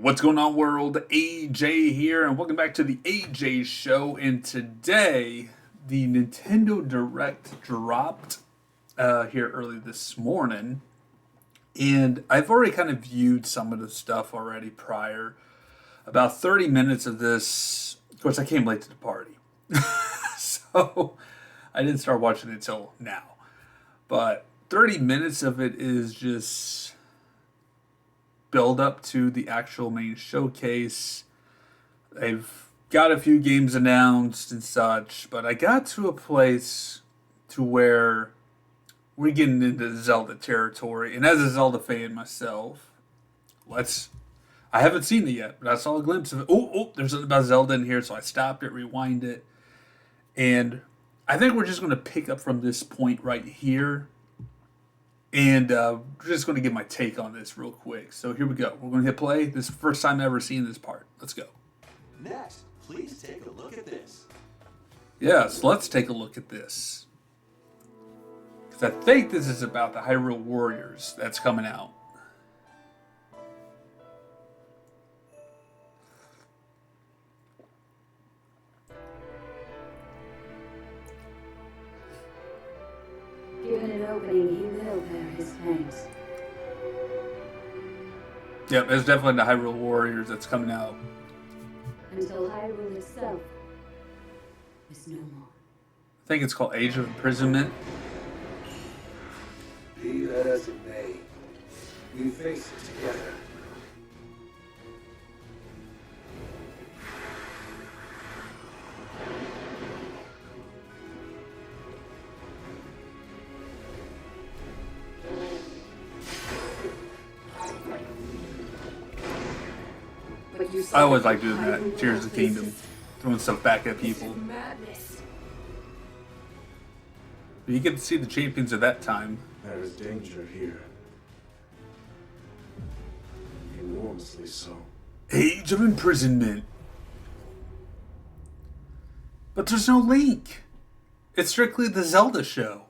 What's going on, world? AJ here, and welcome back to the AJ Show. And today, the Nintendo Direct dropped here early this morning, and I've already kind of viewed some of the stuff already prior. About 30 minutes of this, of course, I came late to the party, so I didn't start watching it until now. But 30 minutes of it is just build up to the actual main showcase. They've got a few games announced and such, but I got to a place to where we're getting into Zelda territory. And as a Zelda fan myself, I haven't seen it yet, but I saw a glimpse of it. Oh, there's something about Zelda in here, so I stopped it, rewind it. And I think we're just going to pick up from this point right here. And I'm just going to give my take on this real quick. So here we go. We're going to hit play. This is the first time I've ever seen this part. Let's go. Next, please take a look at this. Yes, let's take a look at this. Because I think this is about the Hyrule Warriors that's coming out. Given an opening, he will bear his thanks. Yep, it's definitely the Hyrule Warriors that's coming out. Until Hyrule itself is no more. I think it's called Age of Imprisonment. Be that as it may, we face it together. I always like doing that. Tears of the Kingdom. Throwing stuff back at people. But you get to see the champions of that time. There is danger here. Enormously so. Age of Imprisonment. But there's no Link. It's strictly the Zelda show.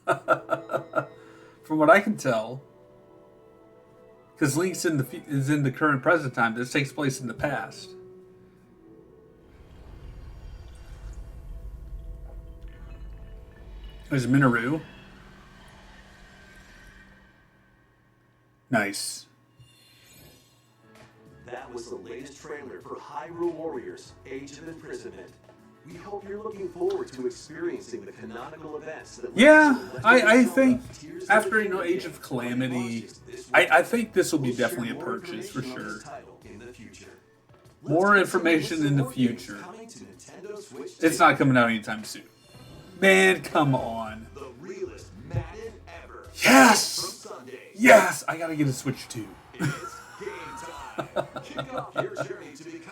From what I can tell. Because Link's is in the current present time. This takes place in the past. There's Minoru. Nice. That was the latest trailer for Hyrule Warriors, Age of Imprisonment. We hope you're looking forward to experiencing the canonical events that I think after Age of Calamity, I think this will be definitely a purchase for sure. More information in the future. It's not coming out anytime soon. Man, come on. The realest Madden ever. Yes! Yes! I gotta get a Switch 2.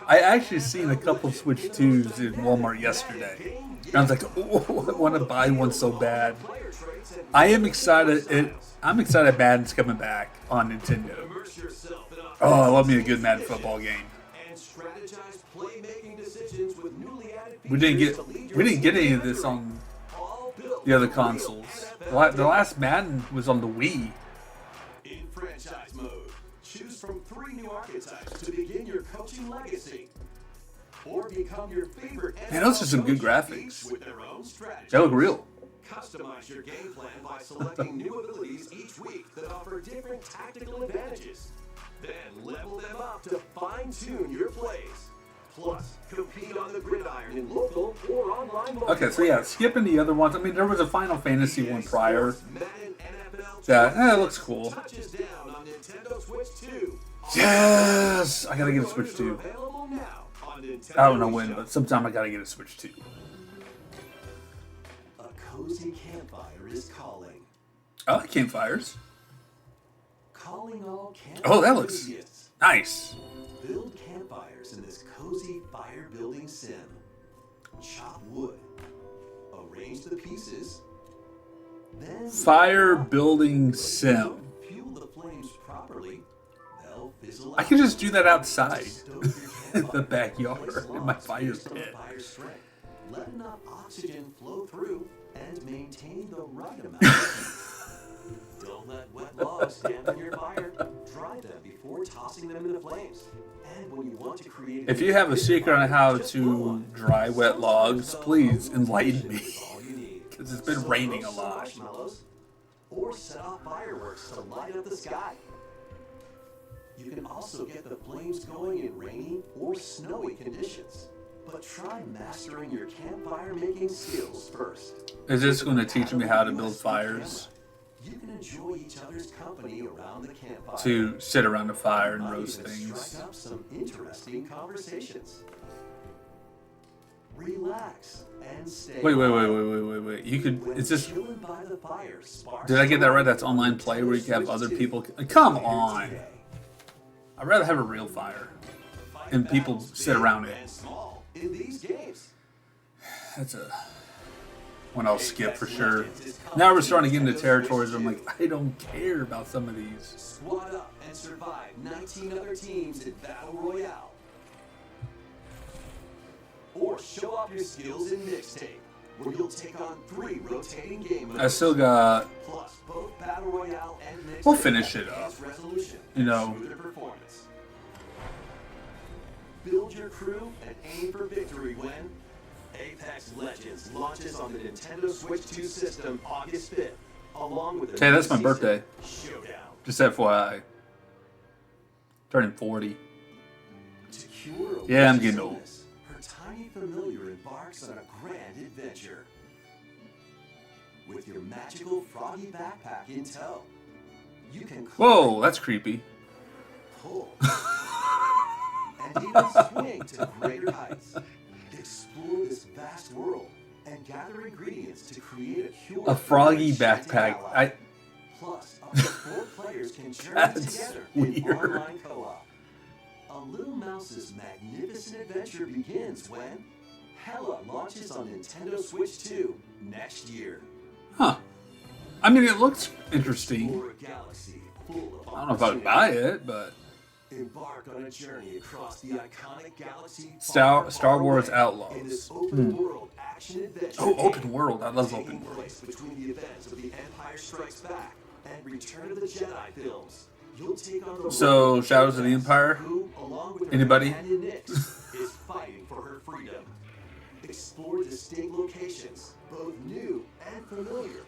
I actually seen a couple Switch 2s in Walmart yesterday. And I was like, oh, I want to buy one so bad. I am excited. I'm excited Madden's coming back on Nintendo. Oh, I love me a good Madden football game. We didn't get any of this on the other consoles. The last Madden was on the Wii. In franchise mode, choose from 3 new archetypes to begin your coaching legacy. Or become your favorite. Man, those are some good graphics. With their own strategy. They look real. Customize your game plan by selecting new abilities each week that offer different tactical advantages. Then level them up to fine-tune your plays. Plus, compete on the gridiron in local or online mode. Okay, so yeah, skipping the other ones. I mean, there was a Final Fantasy one prior. That looks cool. Yes! I gotta get a Switch 2. I don't know when, but sometime I gotta get a Switch 2. A cozy campfire is calling. I like campfires. Calling all campfire Oh, that looks enthusiasts. nice. Build campfires in this cozy fire building sim. Chop wood. Arrange the pieces. Then Fire building sim. fuel the flames properly. They'll fizzle I out. can just do that outside. Stoke your In the campfire backyard, as in long my as fire there's some pit. fire strength. Let enough oxygen flow through and maintain the right amount of heat. Don't let wet logs dampen your fire. Dry them before tossing. tossing them into flames. And when you want to create If you have a secret on how to dry wet logs, please enlighten me. Because it's been raining a lot. Or set off fireworks to light up the sky. You can also get the flames going in rainy or snowy conditions. But try mastering your campfire making skills first. Is this going to teach me how to build fires? You can enjoy each other's company around the campfire. To sit around a fire and roast Even things. strike up some interesting conversations. Relax and stay. Wait. You could. When It's just. chilling by the fire, sparks Did I get that right? That's online play where you can have other people. Come on. I'd rather have a real fire. And people sit around it. And small in these games. That's a one I'll skip for sure. Now we're starting to get into territories where I'm like, I don't care about some of these. Squad up and survive 19 other teams in Battle Royale. Or show off your skills in Mixtape, where you'll take on 3 rotating game modes. I still got. Plus both Battle Royale and Mixtape. We'll finish it up. enhance resolution You know. and smoother performance. Build your crew and aim for victory when Apex Legends launches on the Nintendo Switch 2 system August 5th, along with the Okay, that's my new birthday. season, Showdown. Just FYI. Turning 40. To cure a Yeah, I'm witch's getting old. illness, her tiny familiar embarks on a grand adventure. With your magical froggy backpack in tow, you can Whoa, that's creepy. pull, and even swing to greater heights. Explore this vast world and gather ingredients to create a cure. A froggy backpack. Plus, up to 4 players can journey That's together weird. in online co-op. A Little Mouse's magnificent adventure begins when Hella launches on Nintendo Switch 2 next year. Huh. I mean, it looks interesting. Explore a galaxy full of I don't know if I would buy it, but. Embark on a journey across the iconic galaxy Star Wars in Outlaws. this open world action adventure. Oh, game open world. I love taking open world. place between the events of The Empire Strikes Back and Return of the Jedi films. You'll take on the So, role of Shadows of the Princess, Empire? who, along with her Anybody? companion Nyx, is fighting for her freedom. Explore distinct locations, both new and familiar,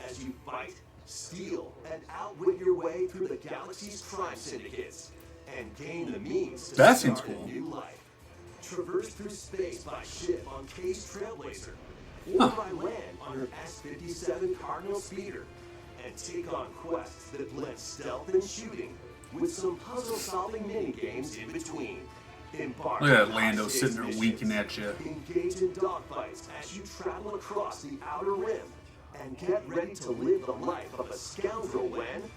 as you fight, steal, and outwit your way through the galaxy's crime syndicates, and gain the means to That seems start cool. a new life. Traverse through space by ship on Kay's Trailblazer, or Huh. by land on her S-57 Cardinal Speeder, and take on quests that blend stealth and shooting with some puzzle-solving mini-games in between. Embark Look at on that Lando high-stakes sitting there missions. winking at you. Engage in dogfights as you travel across the Outer Rim, and get ready to live the life of a scoundrel when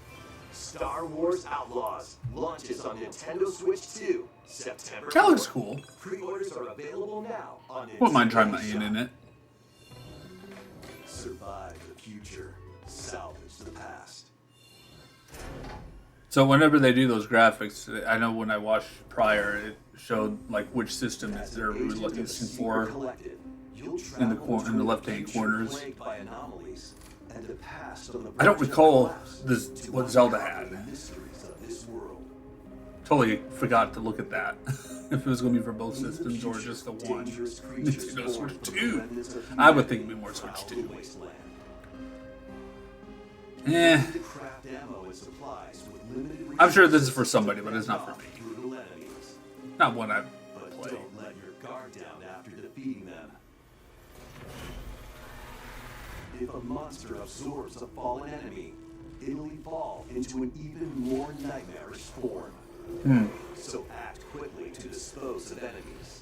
Star Wars Outlaws launches on Nintendo Switch 2, September. That looks 4th. cool. Pre-orders are available now on Wouldn't mind trying Nintendo my hand Shop. in it. Survive the future, salvage the past. So whenever they do those graphics, I know when I watched prior, it showed like which system As they're an agent of the looking Secret for. Collective, you'll in the travel in the into a left-hand future corners. plagued by anomalies and a past on the I don't verge of recall collapse this to what Zelda uncover had. the mysteries of this world. Totally forgot to look at that. If it was going to be for both In the systems or future, just the one. dangerous creatures Nintendo born Switch from 2. the remnants of I would think humanity it'd be more Switch prowl 2. the wasteland. Eh. To craft ammo and supplies with limited I'm sure this is for resources somebody, to but it's not for fend me. off brutal enemies. Not one I But play. don't let your guard down after defeating them. If a monster absorbs a fallen enemy, it'll evolve into an even more nightmarish form. So act quickly to dispose of enemies.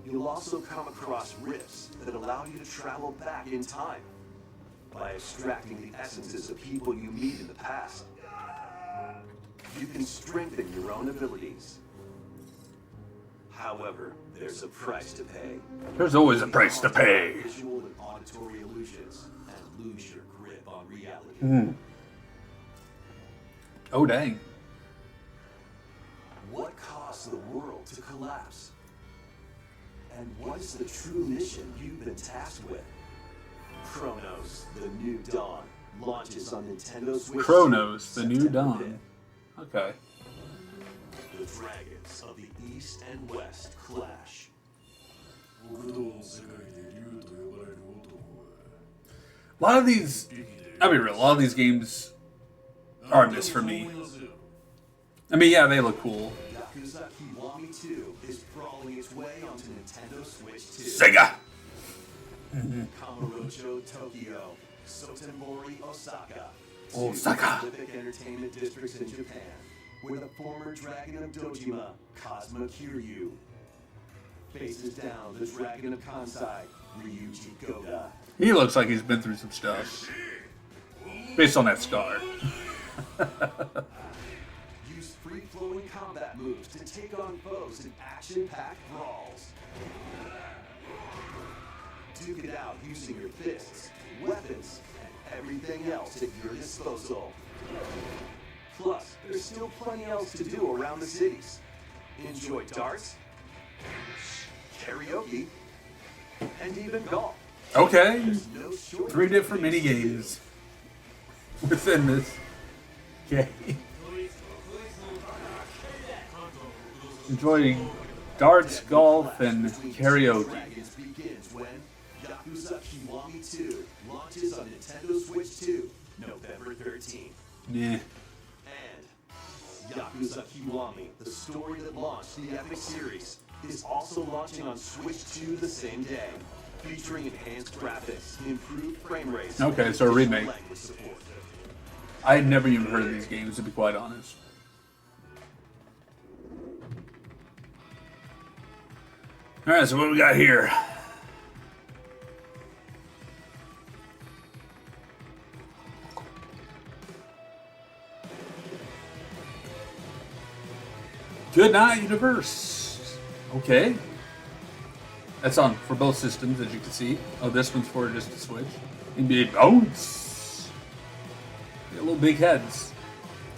You'll also come across rifts that allow you to travel back in time by extracting the essences of people you meet in the past. You can strengthen your own abilities. However, there's a price to pay. There's always a price to pay. Visual and auditory illusions and lose your grip on reality. Oh dang. What caused the world to collapse? And what is the true mission you've been tasked with? Chronos, the New Dawn. launches on Nintendo Switch. Chronos, the 2, new September dawn. Okay. 5th. The dragons of the East and West clash. A lot of these, I'll be real, a lot of these games are a miss for me. I mean, yeah, they look cool. Yakuza Kiwami 2 is crawling its way onto Nintendo Switch 2. Sega! Kamurocho Tokyo, Sotenbori Osaka. Osaka. Two prolific entertainment districts in Japan, where the former dragon of Dojima, Cosmo Kiryu, faces down the dragon of Kansai, Ryuji Goda. He looks like he's been through some stuff. Based on that scar. Use free-flowing combat moves to take on foes in action-packed brawls. Duke it out using your fists, weapons, and everything else at your disposal. Plus, there's still plenty else to do around the cities. Enjoy darts, karaoke, and even golf. Okay. There's no shortage 3 of different things mini to do. games within this game. Enjoy darts, golf, and karaoke. Dragons begins when Yakuza Kiwami 2 launches on Nintendo Switch 2, November 13th. Nah. And Yakuza Kiwami, the story that launched the epic series, is also launching on Switch 2 the same day, featuring enhanced graphics, improved frame rates, Okay, and so a additional remake. language support. I had never even heard of these games, to be quite honest. Alright, so what we got here? Good night, universe. Okay. That's on for both systems, as you can see. Oh, this one's for just the Switch. NBA Bounce. Got little big heads.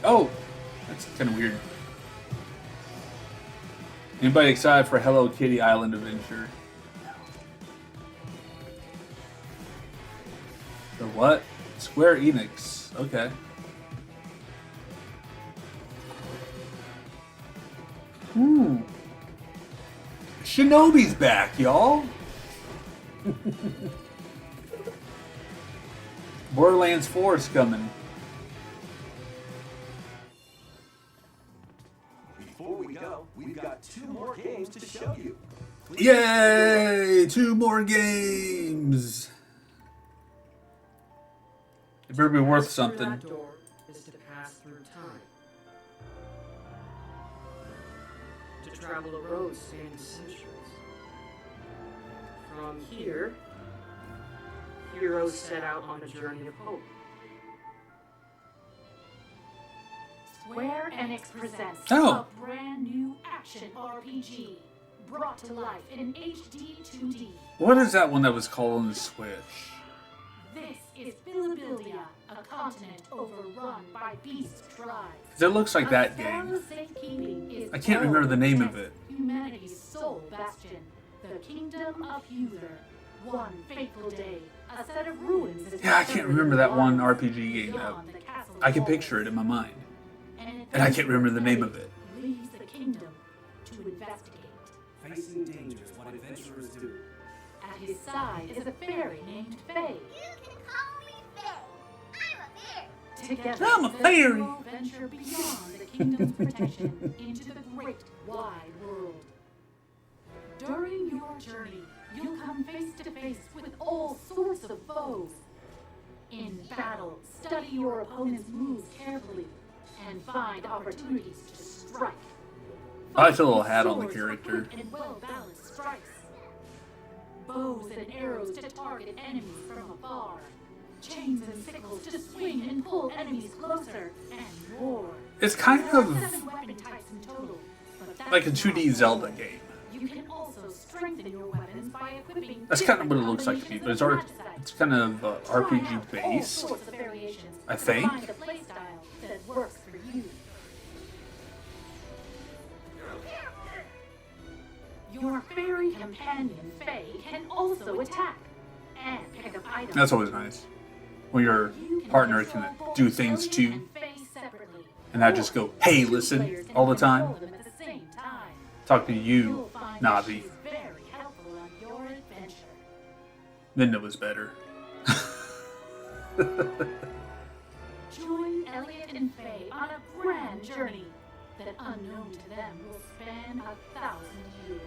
Oh, that's kind of weird. Anybody excited for Hello Kitty Island Adventure? The what? Square Enix. Okay. Ooh. Shinobi's back, y'all. Borderlands 4 is coming. Before we go, we've got 2 more games to show you. Yay! 2 more games. It better be worth something. That door is to pass through time. To travel a road spanning centuries. From here, heroes set out on a journey of hope. Square Enix presents Oh. a brand new action RPG brought to life in HD 2D. What is that one that was called on the Switch? This is Philabilia, a continent overrun by beast tribes. 'Cause it looks like that A song game. of safekeeping is I can't all remember the name of protects it. Humanity's sole bastion, the Kingdom of Hyrule. One fateful day, a set of ruins is Yeah, I can't discovered remember in that the one wilds RPG game. beyond the castle I can walls. picture it in my mind. An And I can't remember the name of it. leaves the kingdom to investigate. Facing dangers, what adventurers do. At his side is a fairy named Faye. You can call me Faye. I'm a fairy. Together, I'm a the fairy. duo venture beyond the kingdom's protection into the great wide world. During your journey, you'll come face to face with all sorts of foes. In battle, study your opponent's moves carefully and find opportunities to strike. I like the little hat on the Swords for character. quick and well-balanced strikes. Bows and arrows to target enemies from afar. Chains and sickles to swing and pull enemies closer, and more. It's kind There are of 7 weapon types in total, but that's like a not 2D all. Zelda game. You can also strengthen your weapons by equipping. That's kind of what it different looks like to me, but it's combinations of it's kind of Try RPG out all based. sorts of variations I to think. find a playstyle that works for you. Your fairy companion, Faye, can also attack and pick up items. That's always nice. Where your You can partner can control both do things Elliot to you, and Faye separately. and not just go, hey, Two listen, players can all the time. control them at the same time. Talk to You'll you, find that Navi. she's very helpful on your adventure. Linda was better. Join Elliot and Faye on a grand journey that, unknown to them, will span 1,000 years.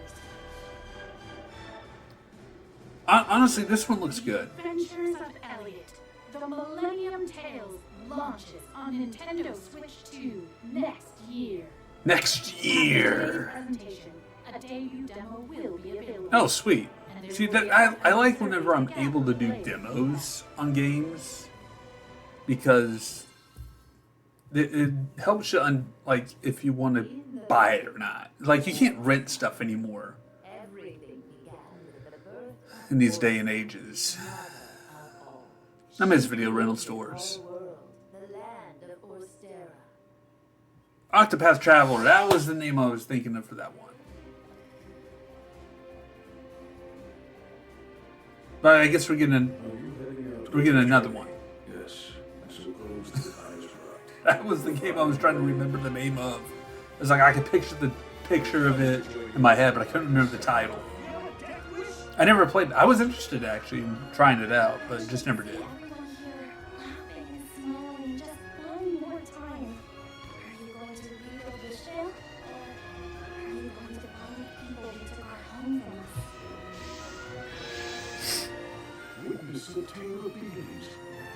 Honestly, this one looks good. Adventures of Elliot, the Millennium Tales, launches on Nintendo Switch 2 next year. Next Today's year. presentation, a debut demo will be available. Oh, sweet. See, that I like whenever I'm able to do demos on games, because it helps you, like, if you want to buy it or not. Like, you can't rent stuff anymore Everything began with the birth in these day and ages. I miss video rental stores. of the world, the land of Orstera. Octopath Traveler, that was the name I was thinking of for that one. But I guess we're getting another one. Yes, I suppose the time is right. That was the game I was trying to remember the name of. It's like I could picture the picture of it in my head, but I couldn't remember the title. I never played. I was interested actually in trying it out, but just never did. Everyone here laughing and smiling just one more time. Are you going to rebuild the ship? Or are you going to find the people who took our home from us? Witness the tale of beginnings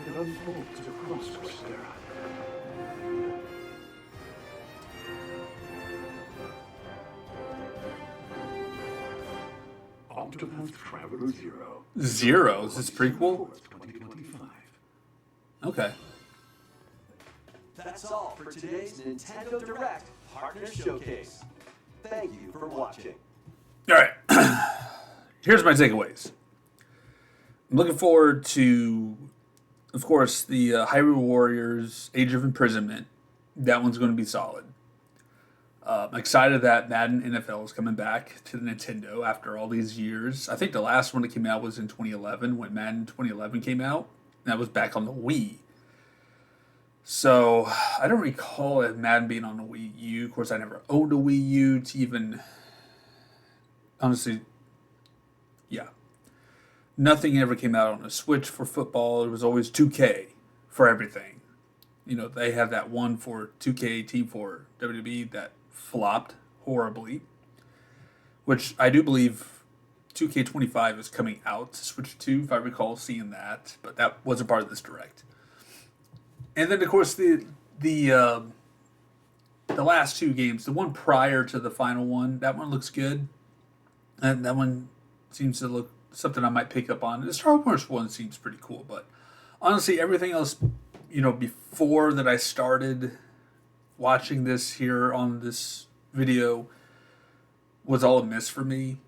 that unfolds across Orstera. Octopath Traveler 0. Zero. Is this prequel? 2025. Okay. That's all for today's Nintendo Direct Partner Showcase. Thank you for watching. All right. Here's my takeaways. I'm looking forward to, of course, the Hyrule Warriors Age of Imprisonment. That one's going to be solid. I'm excited that Madden NFL is coming back to the Nintendo after all these years. I think the last one that came out was in 2011 when Madden 2011 came out. That was back on the Wii. So I don't recall it Madden being on the Wii U. Of course, I never owned a Wii U to even, honestly, yeah. Nothing ever came out on the Switch for football. It was always 2K for everything. You know, they have that one for 2K18 for WWE that flopped horribly, which I do believe 2K25 is coming out to Switch 2, if I recall seeing that, but that wasn't part of this direct. And then, of course, the last two games, the one prior to the final one, that one looks good. And that one seems to look something I might pick up on. The Star Wars one seems pretty cool, but honestly, everything else, you know, before that I started watching this here on this video was all a miss for me.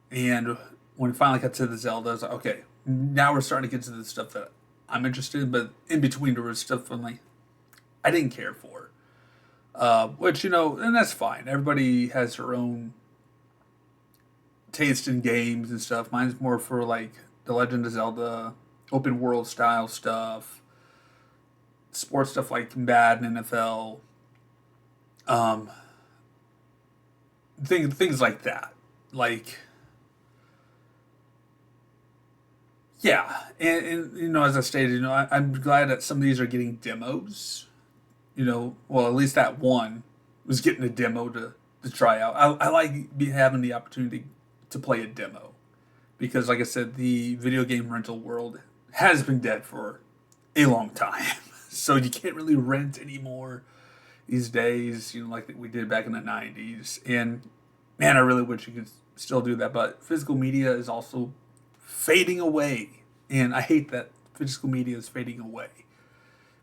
And when we finally got to the Zelda, I was like, okay, now we're starting to get to the stuff that I'm interested in, but in between there was stuff I'm like, I didn't care for. Which, you know, and that's fine. Everybody has their own taste in games and stuff. Mine's more for like The Legend of Zelda, open world style stuff, sports stuff like Madden, NFL, things like that. Like, yeah, and you know, as I stated, you know, I'm glad that some of these are getting demos. You know, well, at least that one was getting a demo to try out. I like having the opportunity to play a demo because, like I said, the video game rental world has been dead for a long time. So you can't really rent anymore these days, you know, like we did back in the 90s. And man, I really wish you could still do that. But physical media is also fading away. And I hate that physical media is fading away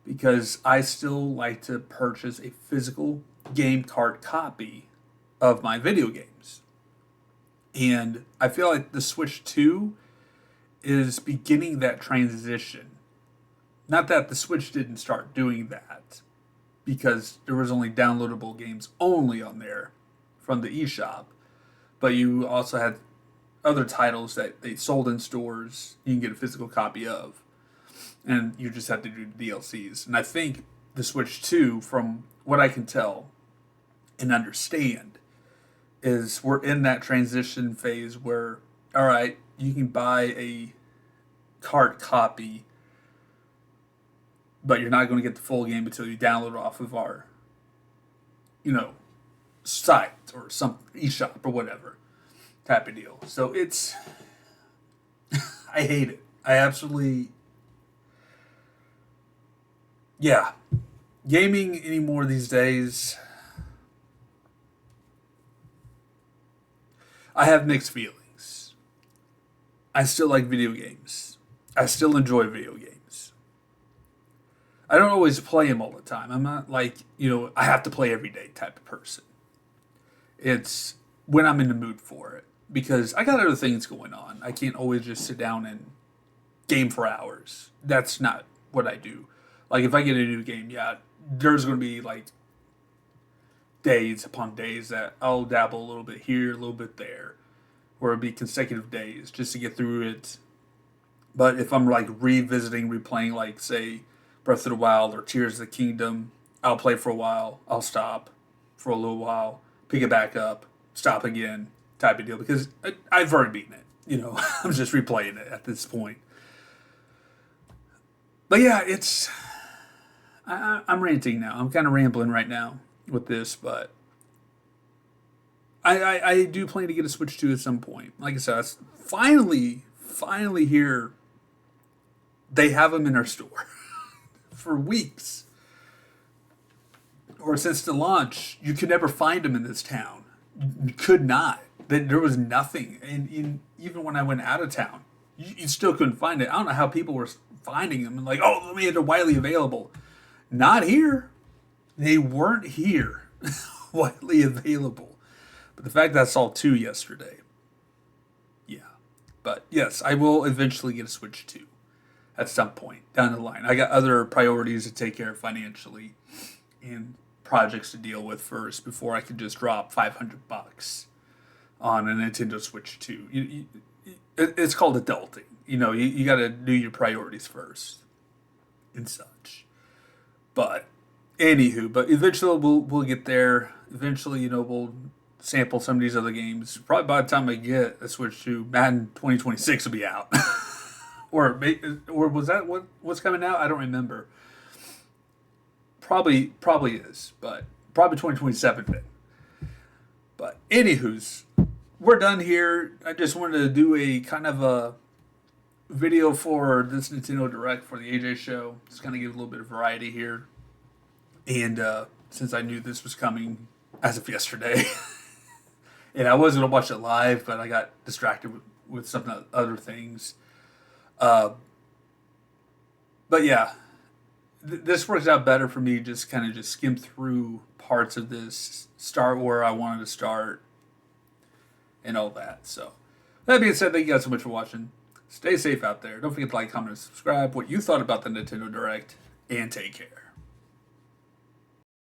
because I still like to purchase a physical game card copy of my video games. And I feel like the Switch 2 is beginning that transition. Not that the Switch didn't start doing that, because there was only downloadable games only on there from the eShop. But you also had other titles that they sold in stores you can get a physical copy of. and you just have to do DLCs. And I think the Switch 2, from what I can tell and understand, is we're in that transition phase where, all right, you can buy a cart copy, but you're not going to get the full game until you download it off of our, site or some eShop or whatever type of deal. So it's, I hate it. I absolutely, yeah. Gaming anymore these days, I have mixed feelings. I still like video games. I still enjoy video games. I don't always play them all the time. I'm not like, I have to play every day type of person. It's when I'm in the mood for it. Because I got other things going on. I can't always just sit down and game for hours. That's not what I do. Like, if I get a new game, yeah, there's going to be, like, days upon days that I'll dabble a little bit here, a little bit there. Or it'll be consecutive days just to get through it. But if I'm, like, revisiting, replaying, like, say, Breath of the Wild or Tears of the Kingdom, I'll play for a while. I'll stop for a little while. Pick it back up. Stop again. Type of deal. Because I've already beaten it. I'm just replaying it at this point. But yeah, it's... I'm ranting now. I'm kind of rambling right now with this, but I do plan to get a Switch 2 at some point. Like I said, it's finally here. They have them in our store for weeks. Or since the launch, you could never find them in this town. You could not. There was nothing. And even when I went out of town, you still couldn't find it. I don't know how people were finding them and like, oh, let me, they're widely available. Not here. They weren't here. Widely available. But the fact that I saw 2 yesterday. Yeah. But yes, I will eventually get a Switch 2 at some point down the line. I got other priorities to take care of financially and projects to deal with first before I could just drop $500 on a Nintendo Switch 2. It's called adulting. You got to do your priorities first and such. But anywho, eventually we'll get there. Eventually, we'll sample some of these other games. Probably by the time I get a Switch 2, Madden 2026 will be out. or was that what's coming out? I don't remember. Probably is, but probably 2027 then. But anywho's, we're done here. I just wanted to do a kind of a video for this Nintendo Direct for the AJ show. Just kind of give a little bit of variety here. And since I knew this was coming as of yesterday, and I was going to watch it live, but I got distracted with some other things. But yeah, this works out better for me. Just kind of just skim through parts of this, start where I wanted to start, and all that. So that being said, thank you guys so much for watching. Stay safe out there. Don't forget to like, comment, and subscribe. What you thought about the Nintendo Direct, and take care.